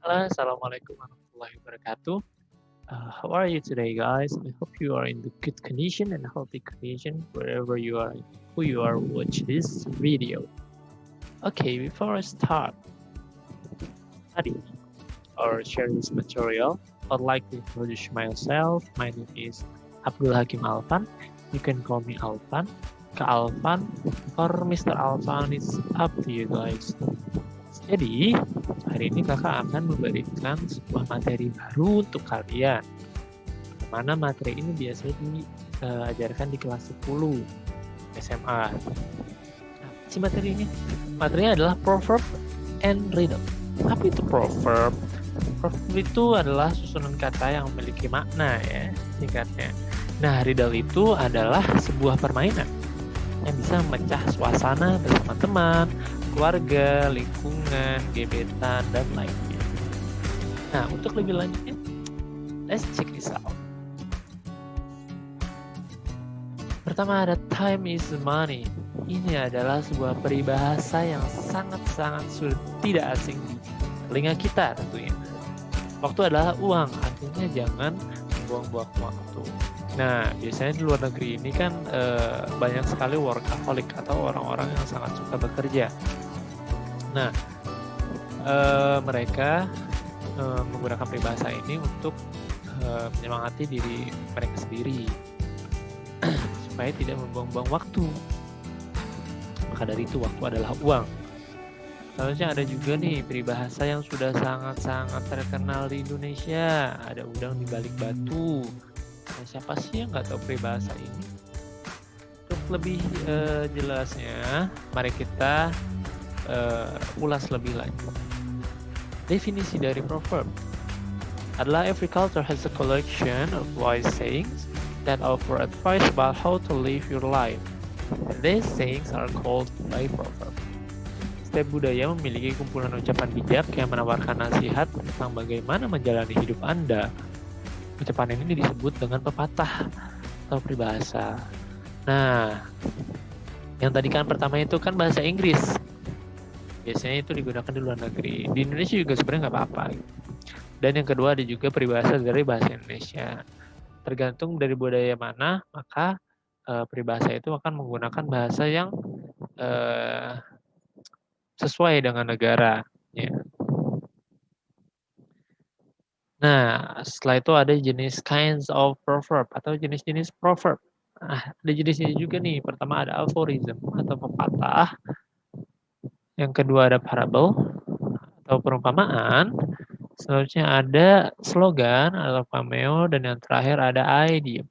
Halo, Assalamualaikum warahmatullahi wabarakatuh. How are you today, guys? I hope you are in the good condition and healthy condition wherever you are, who you are watch this video. Okay, before I start studying or share this material, I'd like to introduce myself. My name is Abdul Hakim Alvan. You can call me Alvan, Kak Alvan, or Mr. Alvan. It's up to you guys. Jadi, hari ini kakak akan memberikan sebuah materi baru untuk kalian. Mana materi ini biasanya diajarkan di kelas 10 SMA. Nah, si materi ini? Materinya adalah proverb and riddle. Apa itu proverb? Proverb itu adalah susunan kata yang memiliki makna ya, singkatnya. Nah, riddle itu adalah sebuah permainan yang bisa memecah suasana bersama teman, keluarga, lingkungan, gebetan, dan lainnya. Nah, untuk lebih lanjutnya, let's check this out. Pertama ada time is money. Ini adalah sebuah peribahasa yang sangat-sangat sudah tidak asing di telinga kita tentunya. Waktu adalah uang, artinya jangan buang-buang waktu. Nah, biasanya di luar negeri ini kan banyak sekali workaholic atau orang-orang yang sangat suka bekerja. Nah, mereka menggunakan peribahasa ini untuk menyemangati diri mereka sendiri supaya tidak membuang-buang waktu. Maka dari itu waktu adalah uang. Selanjutnya ada juga nih peribahasa yang sudah sangat-sangat terkenal di Indonesia. Ada udang di balik batu. Nah, siapa sih yang nggak tahu peribahasa ini? Untuk lebih jelasnya, mari kita ulas lebih lanjut. Definisi dari proverb adalah every culture has a collection of wise sayings that offer advice about how to live your life. And these sayings are called by proverb. Setiap budaya memiliki kumpulan ucapan bijak yang menawarkan nasihat tentang bagaimana menjalani hidup Anda. Ucapan ini disebut dengan pepatah atau peribahasa. Nah, yang tadi kan pertama itu kan bahasa Inggris. Biasanya itu digunakan di luar negeri. Di Indonesia juga sebenarnya nggak apa-apa. Dan yang kedua ada juga peribahasa dari bahasa Indonesia. Tergantung dari budaya mana, maka peribahasa itu akan menggunakan bahasa yang sesuai dengan negara. Ya. Nah, setelah itu ada jenis kinds of proverb atau jenis-jenis proverb. Nah, ada jenisnya juga nih. Pertama ada aphorism atau pepatah. Yang kedua ada parable atau perumpamaan. Selanjutnya ada slogan atau cameo. Dan yang terakhir ada idiom.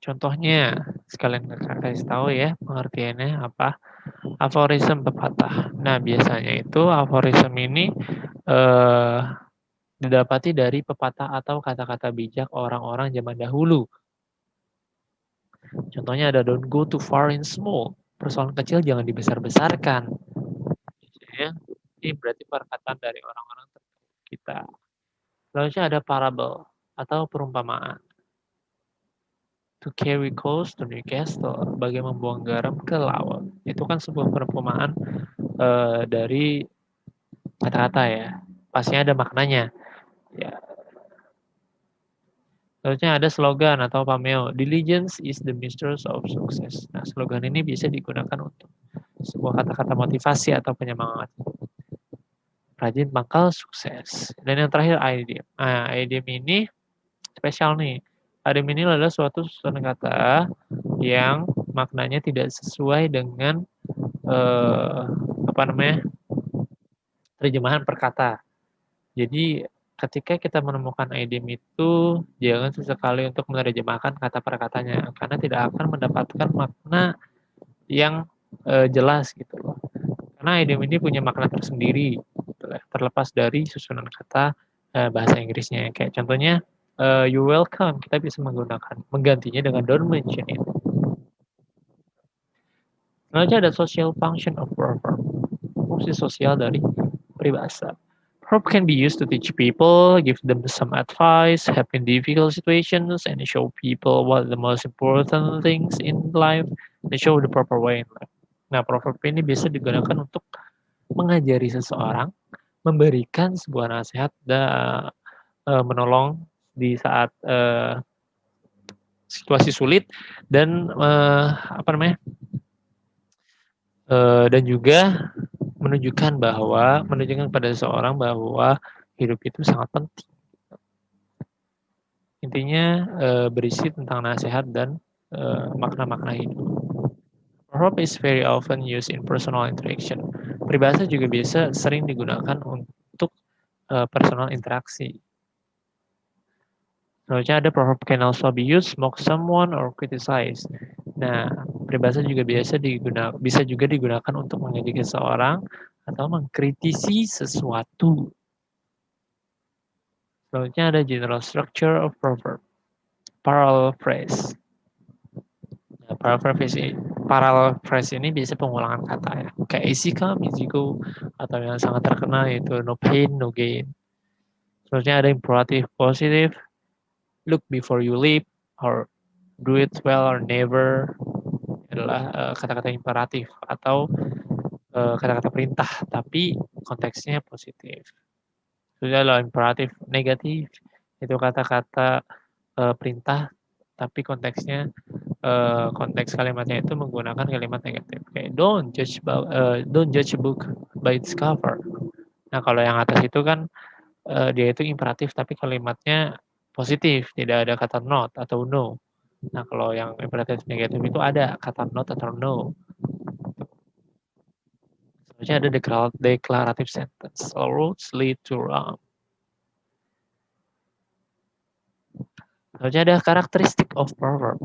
Contohnya, sekalian kakak kasih tahu ya pengertiannya apa. Aphorism pepatah. Nah, biasanya itu aphorism ini didapati dari pepatah atau kata-kata bijak orang-orang zaman dahulu. Contohnya ada don't go too far in small. Persoalan kecil jangan dibesar-besarkan. Ya, ini berarti perkataan dari orang-orang terdekat kita. Selanjutnya ada parable atau perumpamaan. To carry coals to Newcastle, bagai membuang garam ke laut. Itu kan sebuah perumpamaan dari kata-kata ya. Pastinya ada maknanya. Ya. Selanjutnya ada slogan atau pameo. Diligence is the mistress of success. Nah, slogan ini bisa digunakan untuk sebuah kata-kata motivasi atau penyemangat. Rajin pangkal sukses. Dan yang terakhir idiom. Nah, idiom ini spesial nih. Idiom ini adalah suatu susunan kata yang maknanya tidak sesuai dengan terjemahan per kata. Jadi ketika kita menemukan idiom itu, jangan sesekali untuk menerjemahkan kata per katanya, karena tidak akan mendapatkan makna yang jelas gitu loh. Karena idiom ini punya makna tersendiri, gitu lah, terlepas dari susunan kata bahasa Inggrisnya. Kayak contohnya, you're welcome, kita bisa menggantinya dengan don't mention it. Selanjutnya ada social function of proverb, fungsi sosial dari peribahasa. Proverb can be used to teach people, give them some advice, help in difficult situations, and show people what the most important things in life, and show the proper way in life. Nah, proverb ini bisa digunakan untuk mengajari seseorang, memberikan sebuah nasihat dan menolong di saat situasi sulit dan apa namanya dan juga menunjukkan kepada seseorang bahwa hidup itu sangat penting. Intinya berisi tentang nasihat dan makna-makna hidup. Proverb is very often used in personal interaction. Peribahasa juga biasa sering digunakan untuk personal interaksi. Selanjutnya ada proverb can also be used, mock someone or criticize. Nah, peribahasa juga bisa juga digunakan untuk mengejek seseorang atau mengkritisi sesuatu. Selanjutnya ada general structure of proverb. Parallel phrase. Nah, parallel phrase ini biasa pengulangan kata ya. Kayak easy come, easy go. Atau yang sangat terkenal yaitu no pain, no gain. Selanjutnya ada imperative positive. Look before you leap. Or do it well or never. Adalah kata-kata imperatif atau kata-kata perintah. Tapi konteksnya positif. Selanjutnya adalah imperatif negatif. Itu kata-kata perintah tapi konteksnya konteks kalimatnya itu menggunakan kalimat negatif kayak don't judge a book by its cover. Nah kalau yang atas itu kan dia itu imperatif tapi kalimatnya positif, tidak ada kata not atau no. Nah kalau yang imperatif negatif itu ada kata not atau no. Selanjutnya ada declarative sentence. All roads lead to Rome. Selanjutnya ada karakteristik of proverb.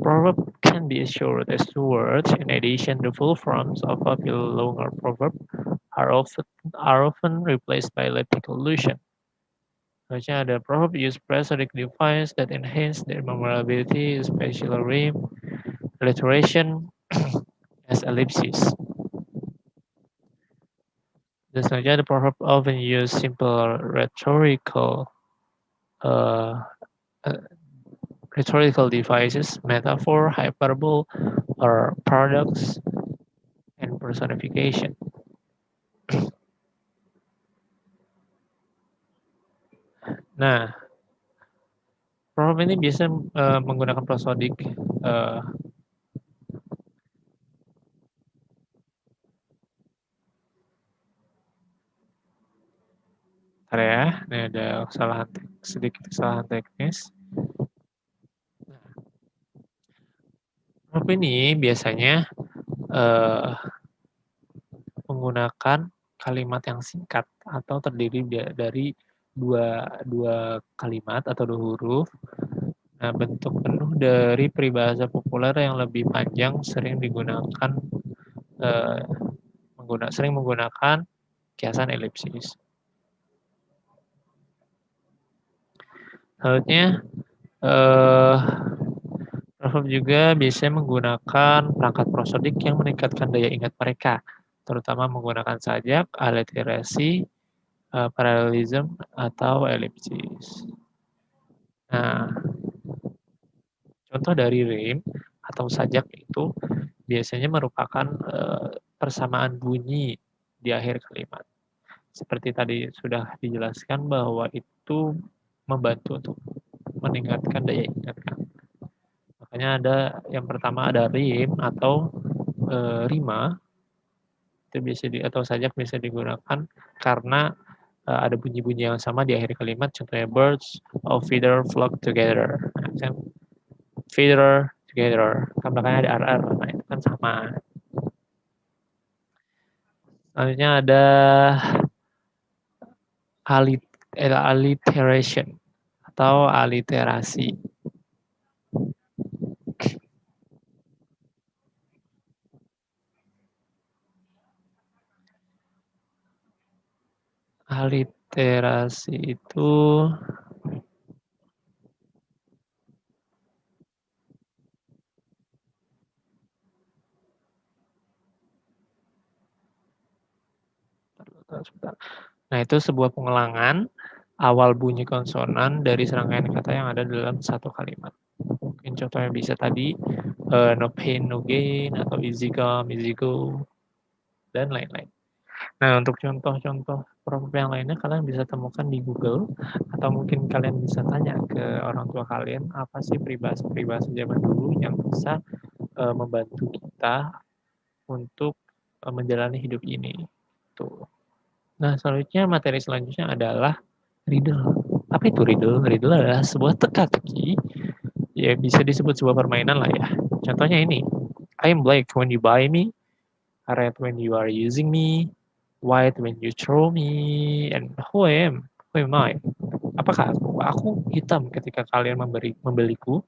Proverb can be assured as two words. In addition, the full forms of popular longer proverb are often replaced by elliptical allusion. Selanjutnya ada proverb use prosodic device that enhance their memorability, especially rhyme, alliteration, as ellipses. Dan selanjutnya ada proverb often use simple uh, rhetorical devices, metaphor, hyperbole, or paradox, and personification. Nah, proverb ini biasa menggunakan prosodik. Ya, ini ada sedikit kesalahan teknis. Proverb ini biasanya menggunakan kalimat yang singkat atau terdiri dari dua kalimat atau dua huruf. Nah, bentuk penuh dari peribahasa populer yang lebih panjang sering menggunakan kiasan elipsis. Selanjutnya, proverb juga biasanya menggunakan perangkat prosodik yang meningkatkan daya ingat mereka, terutama menggunakan sajak, aliterasi, paralelism, atau elipsis. Nah, contoh dari rhyme atau sajak itu biasanya merupakan persamaan bunyi di akhir kalimat. Seperti tadi sudah dijelaskan bahwa itu membantu untuk meningkatkan daya ingat kan. Makanya yang pertama ada rhyme atau rima itu atau sajak bisa digunakan karena ada bunyi-bunyi yang sama di akhir kalimat. Contohnya birds of feather flock together. Nah, kan feather together. Kan belakangnya ada RR. Nah, itu kan sama. Selanjutnya ada alliteration atau aliterasi. Aliterasi itu nah itu sebuah pengulangan awal bunyi konsonan dari serangkaian kata yang ada dalam satu kalimat. Mungkin contohnya bisa tadi no pain, no gain, atau easy come, easy go, dan lain-lain. Nah, untuk contoh-contoh prompt yang lainnya kalian bisa temukan di Google atau mungkin kalian bisa tanya ke orang tua kalian apa sih peribahasa zaman dulu yang bisa membantu kita untuk menjalani hidup ini. Tuh. Nah, selanjutnya materi selanjutnya adalah riddle. Apa itu riddle? Riddle adalah sebuah teka-teki. Ya, bisa disebut sebuah permainan lah ya. Contohnya ini. I'm black when you buy me, red when you are using me, white when you throw me, and who I am? Who am I? Apakah aku? Aku hitam ketika kalian membeliku,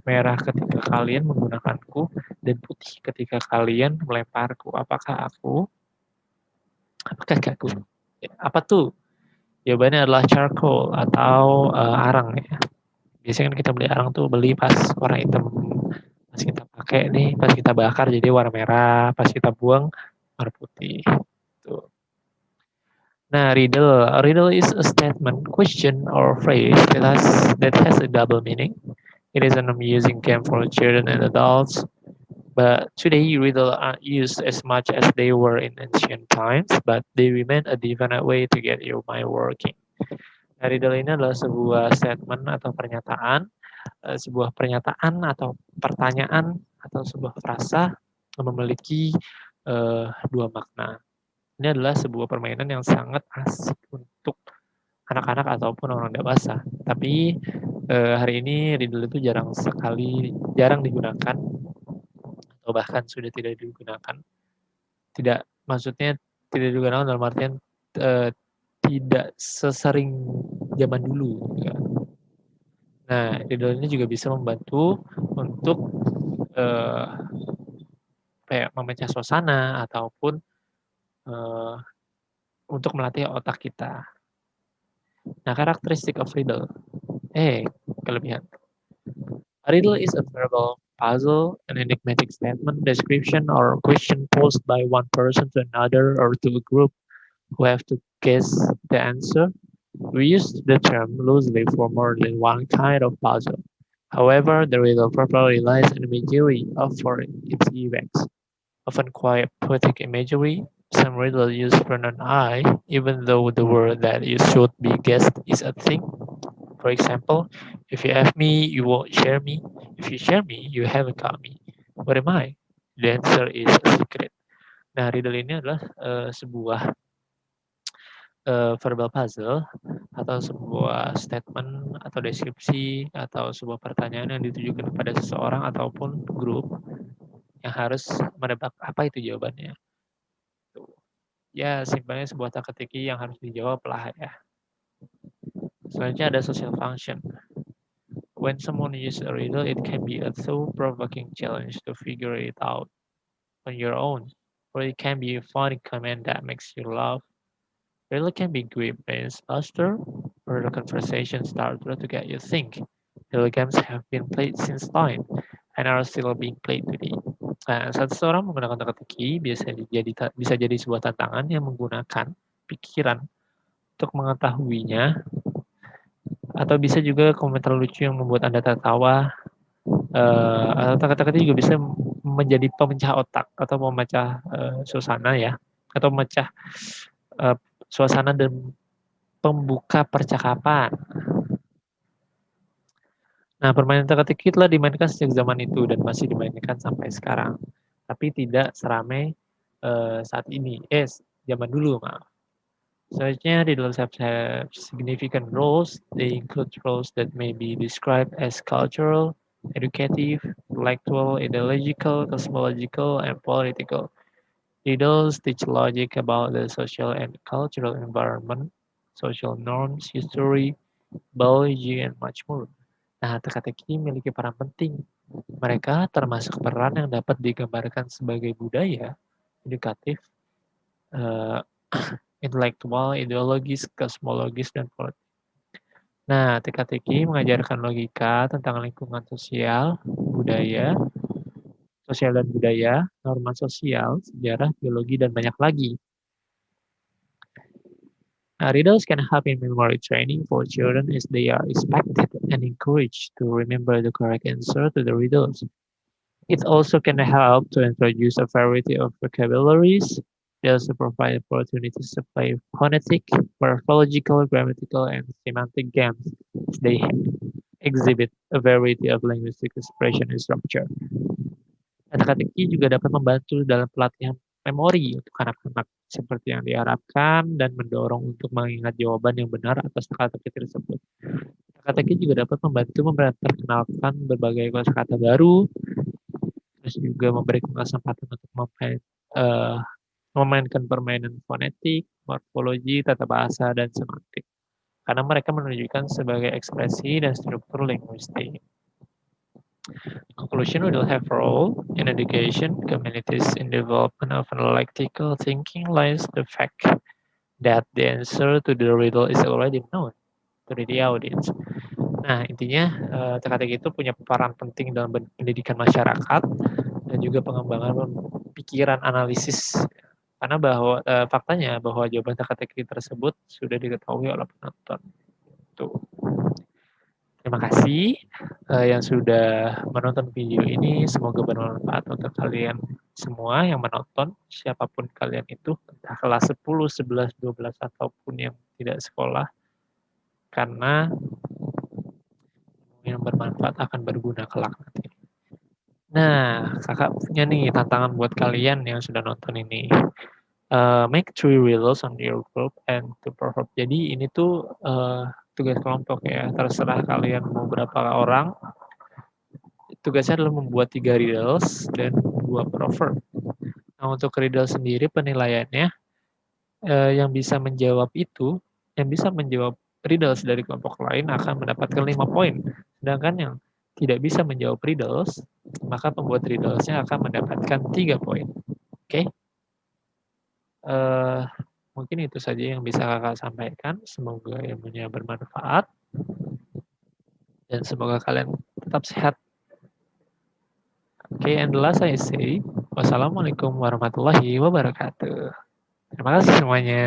merah ketika kalian menggunakanku, dan putih ketika kalian melemparku. Apakah aku? Apakah aku? Ya, apa tuh? Jawabannya adalah charcoal atau arang ya. Biasanya kan kita beli arang tuh beli pas warna hitam. Pas kita pakai nih, pas kita bakar jadi warna merah, pas kita buang warna putih. Tuh. Nah, riddle. A riddle is a statement, question, or phrase that has a double meaning. It is an amusing game for children and adults. But today, riddle aren't used as much as they were in ancient times, but they remain a definite way to get your mind working. Nah, riddle ini adalah sebuah statement atau pernyataan, sebuah pernyataan atau pertanyaan atau sebuah frasa yang memiliki dua makna. Ini adalah sebuah permainan yang sangat asik untuk anak-anak ataupun orang dewasa. Tapi hari ini riddle itu jarang digunakan atau bahkan sudah tidak digunakan. Maksudnya tidak digunakan dalam artian tidak sesering zaman dulu. Ya. Nah, riddle ini juga bisa membantu untuk memecah suasana ataupun untuk melatih otak kita. Nah, karakteristik of riddle. Kelebihan. A riddle is a verbal puzzle, an enigmatic statement, description, or question posed by one person to another or to a group who have to guess the answer. We use the term loosely for more than one kind of puzzle. However, the riddle properly relies on imagery for its effects, often quite poetic imagery. Some riddles use pronoun I, even though the word that you should be guessed is a thing. For example, if you have me, you won't share me. If you share me, you haven't got me. What am I? The answer is a secret. Nah, riddle ini adalah sebuah verbal puzzle atau sebuah statement atau deskripsi atau sebuah pertanyaan yang ditujukan kepada seseorang ataupun grup yang harus menebak apa itu jawabannya. Tuh. Ya, simpelnya sebuah teka-teki yang harus dijawab lah ya. Selanjutnya ada social function. When someone uses a riddle, it can be a thought-provoking challenge to figure it out on your own, or it can be a funny comment that makes you laugh. Riddle can be great brainsbuster, or the conversation starter to get you think. Riddle games have been played since time and are still being played today. Nah, saat seseorang menggunakan teka-teki, bisa jadi sebuah tantangan yang menggunakan pikiran untuk mengetahuinya, atau bisa juga komentar lucu yang membuat Anda tertawa, atau teka-teki juga bisa menjadi pemecah otak atau memecah suasana ya, atau memecah suasana dan pembuka percakapan. Nah, permainan teka-teki telah dimainkan sejak zaman itu dan masih dimainkan sampai sekarang. Tapi tidak seramai saat ini. Zaman dulu, maaf. Selanjutnya, riddles have significant roles. They include roles that may be described as cultural, educative, intellectual, ideological, cosmological, and political. Riddles teach logic about the social and cultural environment, social norms, history, biology, and much more. Nah, teka-teki memiliki peran penting. Mereka termasuk peran yang dapat digambarkan sebagai budaya, edukatif, intelektual, ideologis, kosmologis, dan politik. Nah, teka-teki mengajarkan logika tentang lingkungan sosial dan budaya, norma sosial, sejarah, biologi, dan banyak lagi. Riddles can help in memory training for children as they are expected and encouraged to remember the correct answer to the riddles. It also can help to introduce a variety of vocabularies They also provide opportunities to play phonetic, morphological, grammatical, and semantic games. They exhibit a variety of linguistic expression and structure. Kata-kata juga dapat membantu dalam pelatihan memori untuk anak-anak seperti yang diharapkan dan mendorong untuk mengingat jawaban yang benar atas kata-kata tersebut. Kata-kata juga dapat membantu memperkenalkan berbagai kosakata baru, terus juga memberikan kesempatan untuk memainkan permainan fonetik, morfologi, tata bahasa, dan semantik. Karena mereka menunjukkan sebagai ekspresi dan struktur linguistik. Conclusion will have a role in education communities in development of analytical thinking lies the fact that the answer to the riddle is already known to the audience. Nah, intinya teka-teki itu punya peran penting dalam pendidikan masyarakat dan juga pengembangan pikiran analisis. Karena faktanya bahwa jawaban teka-teki tersebut sudah diketahui oleh penonton. Tuh. Terima kasih yang sudah menonton video ini. Semoga bermanfaat untuk kalian semua yang menonton, siapapun kalian itu, entah kelas 10, 11, 12, ataupun yang tidak sekolah. Karena yang bermanfaat akan berguna kelak nanti. Nah, kakak punya nih tantangan buat kalian yang sudah nonton ini. Make 3 riddles on your group and to perform. Jadi ini tuh tugas kelompok ya, terserah kalian mau berapa orang. Tugasnya adalah membuat 3 riddles dan 2 proverb. Nah, untuk riddle sendiri penilaiannya yang bisa menjawab riddles dari kelompok lain akan mendapatkan 5 poin. Sedangkan yang tidak bisa menjawab riddles, maka pembuat riddlesnya akan mendapatkan 3 poin. Oke? Mungkin itu saja yang bisa kakak sampaikan. Semoga ilmunya bermanfaat. Dan semoga kalian tetap sehat. Oke, and the last I say, wassalamualaikum warahmatullahi wabarakatuh. Terima kasih semuanya.